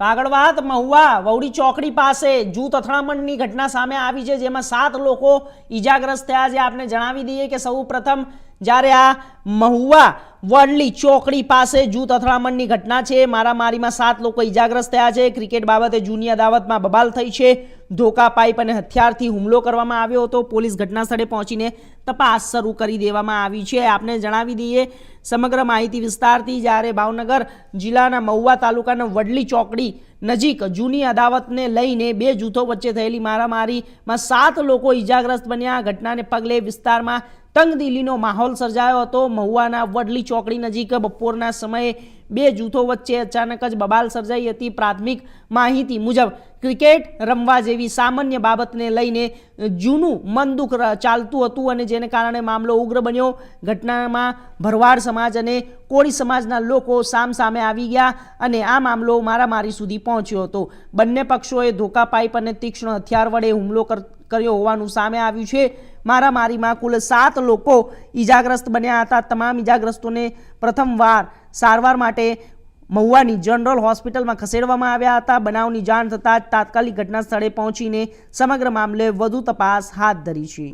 તો આગળ વાત મહુવા વવડી ચોકડી પાસે જૂથ અથડામણની ઘટના સામે આવી છે, જેમાં 7 લોકો ઈજાગ્રસ્ત થયા છે। આપને જણાવી દઈએ કે સૌ પ્રથમ જ્યારે આ મહુવા વડલી ચોકડી પાસે જૂથ અથડામણની ઘટના છે। મારામારીમાં 7 લોકો ઈજાગ્રસ્ત થયા છે। ક્રિકેટ બાબતે જૂની અદાવતમાં બબાલ થઈ છે। ધોકા પાઇપ અને હથિયારથી હુમલો કરવામાં આવ્યો હતો। પોલીસ ઘટના સ્થળે પહોંચીને તપાસ શરૂ કરી દેવામાં આવી છે। આપને જણાવી દઈએ સમગ્ર માહિતી વિસ્તારથી, જ્યારે ભાવનગર જિલ્લાના મહુવા તાલુકાના વડલી ચોકડી નજીક જૂની અદાવતને લઈને 2 જૂથો વચ્ચે થયેલી મારામારીમાં 7 લોકો ઈજાગ્રસ્ત બન્યા। ઘટનાને પગલે વિસ્તારમાં તંગદિલીનો માહોલ સર્જાયો હતો। મહુવાના વડલી ચોકડી નજીક બપોરના સમયે 2 જૂથો વચ્ચે અચાનક જ બબાલ સર્જાઈ હતી। પ્રાથમિક માહિતી મુજબ ક્રિકેટ રમવા જેવી સામાન્ય બાબતને લઈને જૂનું મનદુખ ચાલતું હતું અને જેને કારણે મામલો ઉગ્ર બન્યો। ઘટનામાં ભરવાડ સમાજ અને કોળી સમાજના લોકો સામસામે આવી ગયા અને આ મામલો મારામારી સુધી પહોંચ્યો હતો। બંને પક્ષોએ ધોકા પાઇપ અને તીક્ષ્ણ હથિયાર વડે હુમલો કર્યો હોવાનું સામે આવ્યું છે। મારામારીમાં કુલ 7 લોકો ઈજાગ્રસ્ત બન્યા હતા। તમામ ઈજાગ્રસ્તોને પ્રથમવાર સારવાર માટે મહુવાની જનરલ હોસ્પિટલમાં ખસેડવામાં આવ્યા હતા। બનાવની જાણ થતાં જ તાત્કાલિક ઘટના સ્થળે પહોંચીને સમગ્ર મામલે વધુ તપાસ હાથ ધરી છે।